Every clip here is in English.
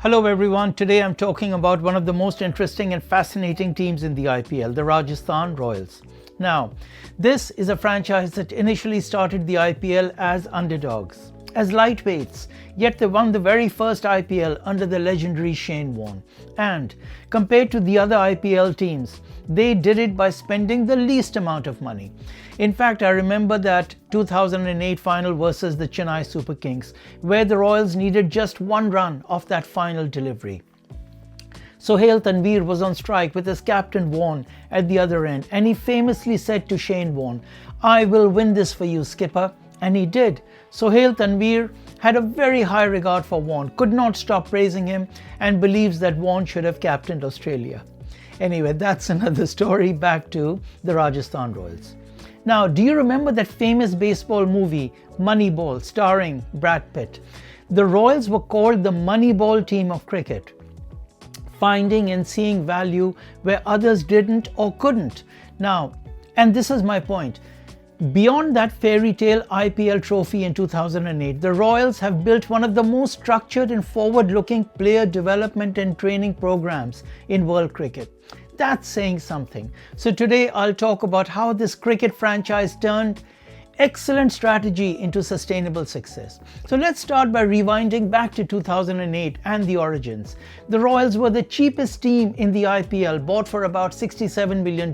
Hello everyone, today I'm talking about one of the most interesting and fascinating teams in the IPL, the Rajasthan Royals. Now, this is a franchise that initially started the IPL as underdogs, as lightweights, yet they won the very first IPL under the legendary Shane Warne. And compared to the other IPL teams, they did it by spending the least amount of money. In fact, I remember that 2008 final versus the Chennai Super Kings, where the Royals needed just one run off that final delivery. Sohail Tanvir was on strike with his captain Warne at the other end, and he famously said to Shane Warne, "I will win this for you, skipper." And he did. Sohail Tanvir had a very high regard for Warne, could not stop praising him, and believes that Warne should have captained Australia. Anyway, that's another story. Back to the Rajasthan Royals. Now, do you remember that famous baseball movie, Moneyball, starring Brad Pitt? The Royals were called the Moneyball team of cricket, finding and seeing value where others didn't or couldn't. Now, and this is my point, beyond that fairy tale IPL trophy in 2008, the Royals have built one of the most structured and forward-looking player development and training programs in world cricket. That's saying something. So today I'll talk about how this cricket franchise turned excellent strategy into sustainable success. So let's start by rewinding back to 2008 and the origins. The Royals were the cheapest team in the IPL, bought for about $67 million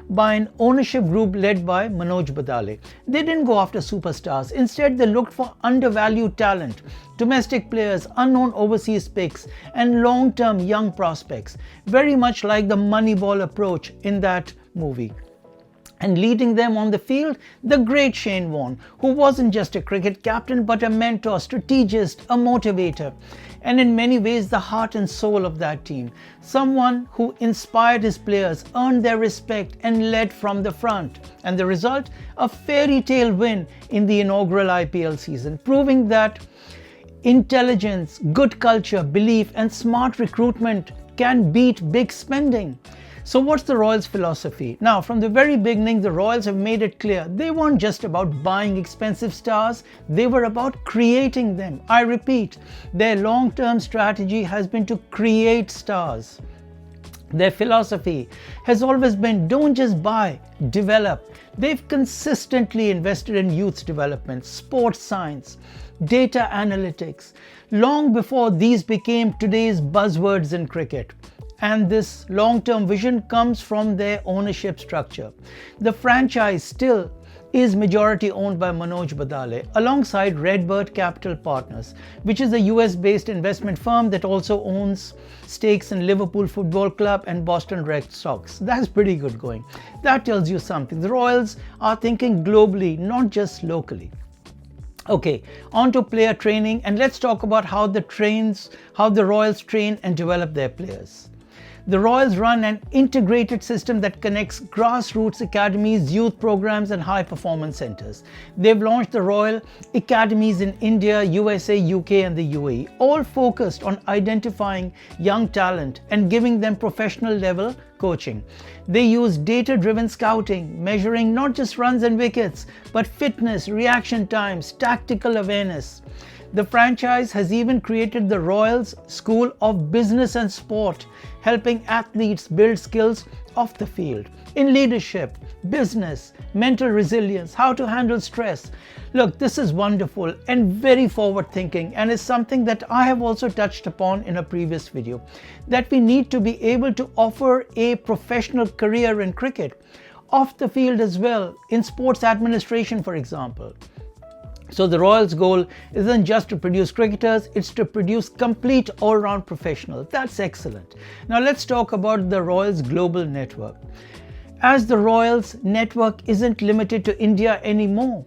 by an ownership group led by Manoj Badale. They didn't go after superstars. Instead, they looked for undervalued talent, domestic players, unknown overseas picks, and long-term young prospects, very much like the Moneyball approach in that movie. And leading them on the field, the great Shane Warne, who wasn't just a cricket captain but a mentor, strategist, a motivator, and in many ways the heart and soul of that team. Someone who inspired his players, earned their respect, and led from the front. And the result? A fairy tale win in the inaugural IPL season, proving that intelligence, good culture, belief, and smart recruitment can beat big spending. So what's the Royals' philosophy? Now, from the very beginning, the Royals have made it clear they weren't just about buying expensive stars, they were about creating them. I repeat, their long-term strategy has been to create stars. Their philosophy has always been don't just buy, develop. They've consistently invested in youth development, sports science, data analytics, long before these became today's buzzwords in cricket. And this long-term vision comes from their ownership structure. The franchise still is majority owned by Manoj Badale alongside Redbird Capital Partners, which is a US-based investment firm that also owns stakes in Liverpool Football Club and Boston Red Sox. That's pretty good going. That tells you something. The Royals are thinking globally, not just locally. Okay, on to player training, and let's talk about how the Royals train and develop their players. The Royals run an integrated system that connects grassroots academies, youth programs, and high-performance centers. They've launched the Royal Academies in India, USA, UK, and the UAE, all focused on identifying young talent and giving them professional-level coaching. They use data-driven scouting, measuring not just runs and wickets, but fitness, reaction times, tactical awareness. The franchise has even created the Royals School of Business and Sport, helping athletes build skills off the field in leadership, business, mental resilience, how to handle stress. Look, this is wonderful and very forward-thinking, and is something that I have also touched upon in a previous video, that we need to be able to offer a professional career in cricket, off the field as well, in sports administration, for example. So the Royals' goal isn't just to produce cricketers, it's to produce complete all-round professionals. That's excellent. Now let's talk about the Royals' global network. As the Royals' network isn't limited to India anymore,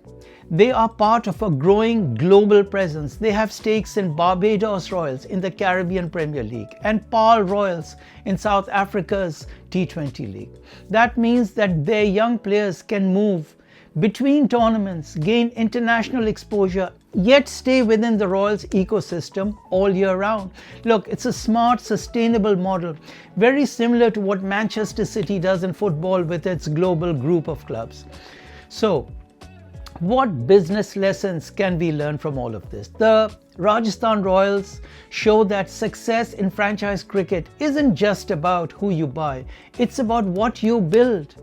they are part of a growing global presence. They have stakes in Barbados Royals in the Caribbean Premier League and PAL Royals in South Africa's T20 League. That means that their young players can move between tournaments, gain international exposure, yet stay within the Royals ecosystem all year round. Look, it's a smart, sustainable model, very similar to what Manchester City does in football with its global group of clubs. So, what business lessons can we learn from all of this? The Rajasthan Royals show that success in franchise cricket isn't just about who you buy, it's about what you build.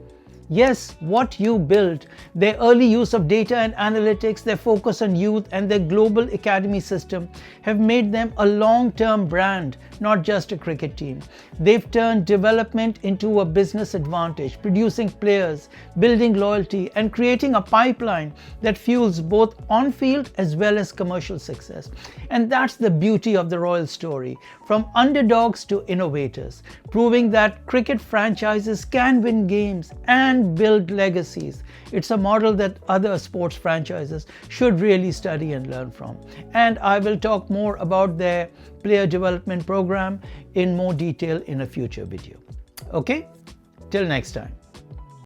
Yes, what you build. Their early use of data and analytics, their focus on youth, and their global academy system have made them a long-term brand, not just a cricket team. They've turned development into a business advantage, producing players, building loyalty, and creating a pipeline that fuels both on-field as well as commercial success. And that's the beauty of the Royal story, from underdogs to innovators, proving that cricket franchises can win games and build legacies. It's a model that other sports franchises should really study and learn from. And I will talk more about their player development program in more detail in a future video. Okay, till next time.